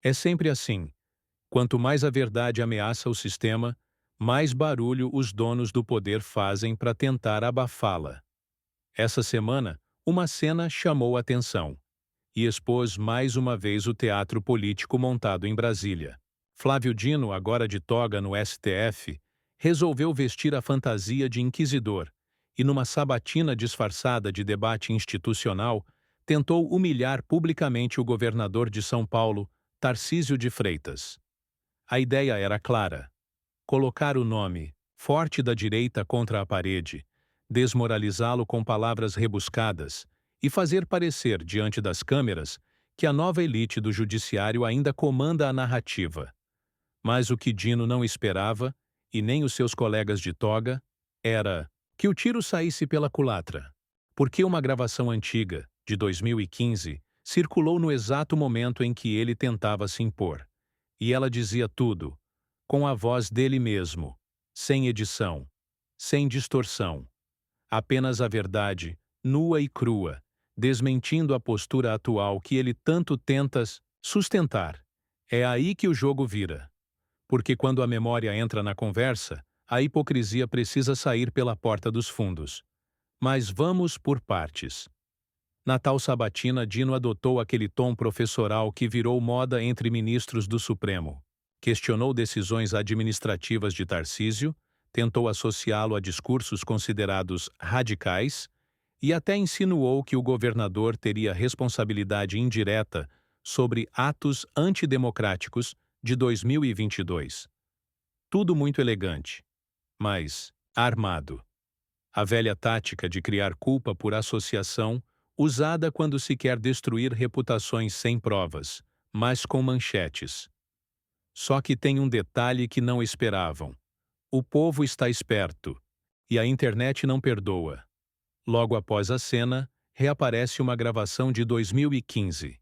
É sempre assim. Quanto mais a verdade ameaça o sistema, mais barulho os donos do poder fazem para tentar abafá-la. Essa semana, uma cena chamou atenção e expôs mais uma vez o teatro político montado em Brasília. Flávio Dino, agora de toga no STF, resolveu vestir a fantasia de inquisidor e, numa sabatina disfarçada de debate institucional, tentou humilhar publicamente o governador de São Paulo, Tarcísio de Freitas. A ideia era clara: colocar o nome forte da direita contra a parede, desmoralizá-lo com palavras rebuscadas e fazer parecer diante das câmeras que a nova elite do judiciário ainda comanda a narrativa. Mas o que Dino não esperava, e nem os seus colegas de toga, era que o tiro saísse pela culatra. Porque uma gravação antiga, de 2015, circulou no exato momento em que ele tentava se impor. E ela dizia tudo, com a voz dele mesmo, sem edição, sem distorção. Apenas a verdade, nua e crua, desmentindo a postura atual que ele tanto tenta sustentar. É aí que o jogo vira. Porque quando a memória entra na conversa, a hipocrisia precisa sair pela porta dos fundos. Mas vamos por partes. Na tal sabatina, Dino adotou aquele tom professoral que virou moda entre ministros do Supremo. Questionou decisões administrativas de Tarcísio, tentou associá-lo a discursos considerados radicais e até insinuou que o governador teria responsabilidade indireta sobre atos antidemocráticos de 2022. Tudo muito elegante, mas armado. A velha tática de criar culpa por associação, usada quando se quer destruir reputações sem provas, mas com manchetes. Só que tem um detalhe que não esperavam. O povo está esperto, e a internet não perdoa. Logo após a cena, reaparece uma gravação de 2015.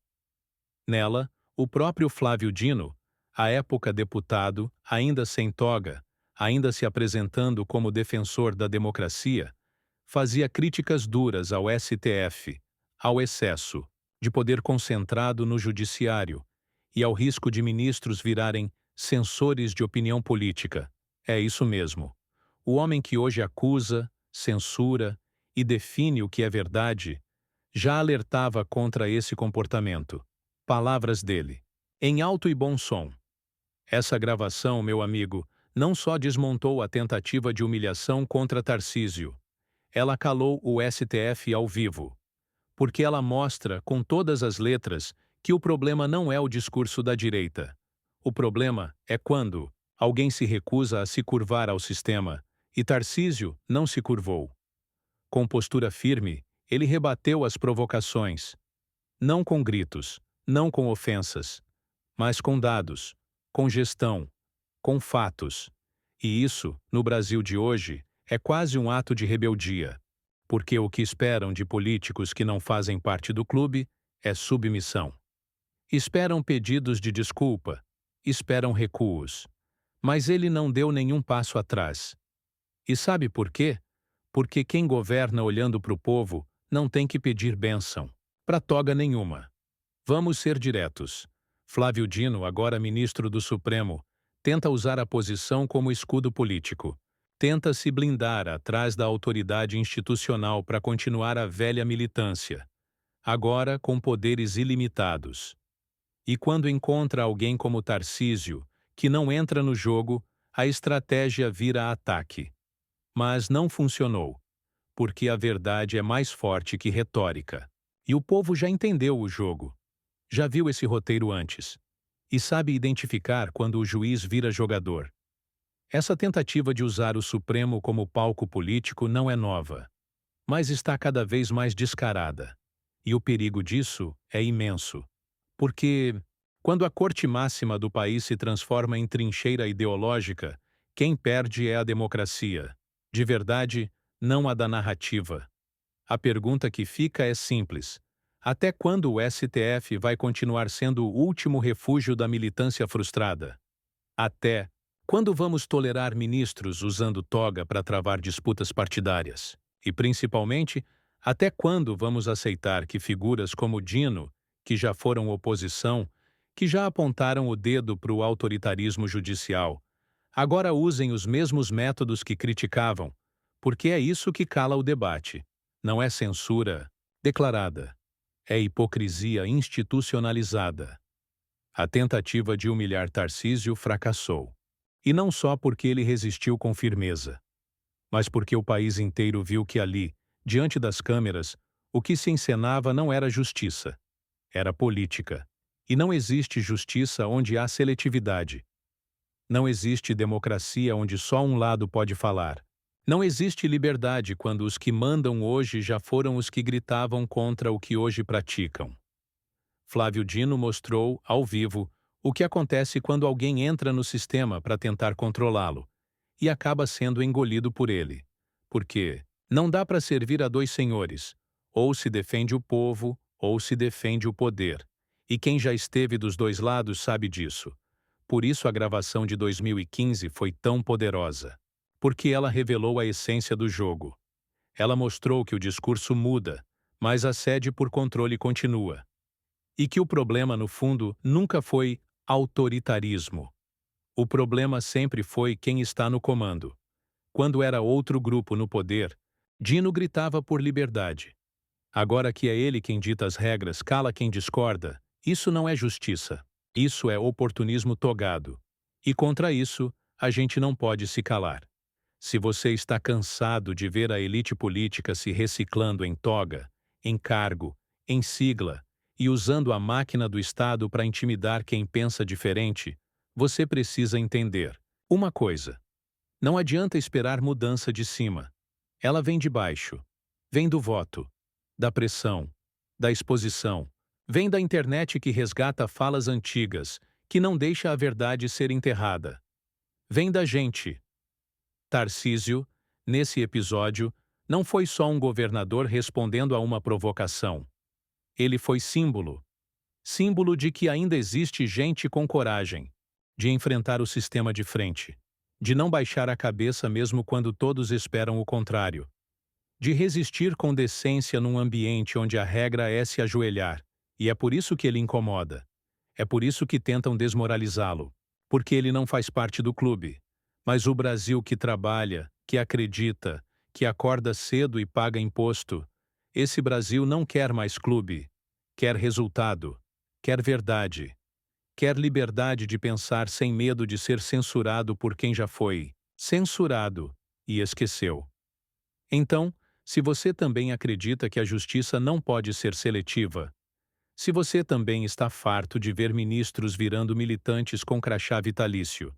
Nela, o próprio Flávio Dino, à época deputado, ainda sem toga, ainda se apresentando como defensor da democracia, fazia críticas duras ao STF, ao excesso de poder concentrado no judiciário e ao risco de ministros virarem censores de opinião política. É isso mesmo. O homem que hoje acusa, censura e define o que é verdade já alertava contra esse comportamento. Palavras dele, em alto e bom som. Essa gravação, meu amigo, não só desmontou a tentativa de humilhação contra Tarcísio, ela calou o STF ao vivo. Porque ela mostra, com todas as letras, que o problema não é o discurso da direita. O problema é quando alguém se recusa a se curvar ao sistema, e Tarcísio não se curvou. Com postura firme, ele rebateu as provocações. Não com gritos, não com ofensas, mas com dados, com gestão, com fatos. E isso, no Brasil de hoje, é quase um ato de rebeldia. Porque o que esperam de políticos que não fazem parte do clube é submissão. Esperam pedidos de desculpa, esperam recuos. Mas ele não deu nenhum passo atrás. E sabe por quê? Porque quem governa olhando para o povo não tem que pedir bênção, para toga nenhuma. Vamos ser diretos. Flávio Dino, agora ministro do Supremo, tenta usar a posição como escudo político. Tenta se blindar atrás da autoridade institucional para continuar a velha militância, agora com poderes ilimitados. E quando encontra alguém como Tarcísio, que não entra no jogo, a estratégia vira ataque. Mas não funcionou, porque a verdade é mais forte que retórica. E o povo já entendeu o jogo. Já viu esse roteiro antes. E sabe identificar quando o juiz vira jogador. Essa tentativa de usar o Supremo como palco político não é nova, mas está cada vez mais descarada. E o perigo disso é imenso. Porque, quando a corte máxima do país se transforma em trincheira ideológica, quem perde é a democracia. De verdade, não a da narrativa. A pergunta que fica é simples. Até quando o STF vai continuar sendo o último refúgio da militância frustrada? Até quando vamos tolerar ministros usando toga para travar disputas partidárias? E, principalmente, até quando vamos aceitar que figuras como Dino, que já foram oposição, que já apontaram o dedo para o autoritarismo judicial, agora usem os mesmos métodos que criticavam, porque é isso que cala o debate. Não é censura declarada, é hipocrisia institucionalizada. A tentativa de humilhar Tarcísio fracassou. E não só porque ele resistiu com firmeza, mas porque o país inteiro viu que ali, diante das câmeras, o que se encenava não era justiça, era política. E não existe justiça onde há seletividade. Não existe democracia onde só um lado pode falar. Não existe liberdade quando os que mandam hoje já foram os que gritavam contra o que hoje praticam. Flávio Dino mostrou, ao vivo, o que acontece quando alguém entra no sistema para tentar controlá-lo e acaba sendo engolido por ele. Porque não dá para servir a dois senhores, ou se defende o povo, ou se defende o poder. E quem já esteve dos dois lados sabe disso. Por isso a gravação de 2015 foi tão poderosa. Porque ela revelou a essência do jogo. Ela mostrou que o discurso muda, mas a sede por controle continua. E que o problema, no fundo, nunca foi autoritarismo. O problema sempre foi quem está no comando. Quando era outro grupo no poder, Dino gritava por liberdade. Agora que é ele quem dita as regras, cala quem discorda, isso não é justiça. Isso é oportunismo togado. E contra isso, a gente não pode se calar. Se você está cansado de ver a elite política se reciclando em toga, em cargo, em sigla, e usando a máquina do Estado para intimidar quem pensa diferente, você precisa entender uma coisa. Não adianta esperar mudança de cima. Ela vem de baixo. Vem do voto, da pressão, da exposição. Vem da internet que resgata falas antigas, que não deixa a verdade ser enterrada. Vem da gente. Tarcísio, nesse episódio, não foi só um governador respondendo a uma provocação. Ele foi símbolo. Símbolo de que ainda existe gente com coragem, de enfrentar o sistema de frente, de não baixar a cabeça mesmo quando todos esperam o contrário, de resistir com decência num ambiente onde a regra é se ajoelhar, e é por isso que ele incomoda. É por isso que tentam desmoralizá-lo, porque ele não faz parte do clube. Mas o Brasil que trabalha, que acredita, que acorda cedo e paga imposto, esse Brasil não quer mais clube, quer resultado, quer verdade, quer liberdade de pensar sem medo de ser censurado por quem já foi censurado e esqueceu. Então, se você também acredita que a justiça não pode ser seletiva, se você também está farto de ver ministros virando militantes com crachá vitalício,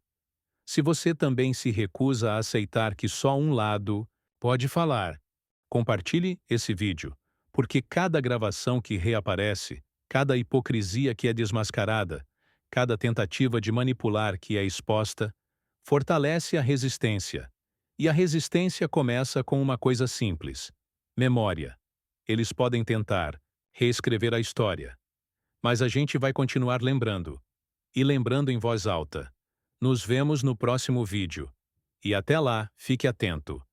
se você também se recusa a aceitar que só um lado pode falar, compartilhe esse vídeo, porque cada gravação que reaparece, cada hipocrisia que é desmascarada, cada tentativa de manipular que é exposta, fortalece a resistência. E a resistência começa com uma coisa simples: memória. Eles podem tentar reescrever a história, mas a gente vai continuar lembrando. E lembrando em voz alta. Nos vemos no próximo vídeo. E até lá, fique atento.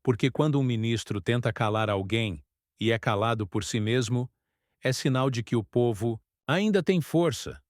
Porque quando um ministro tenta calar alguém, e é calado por si mesmo, é sinal de que o povo ainda tem força.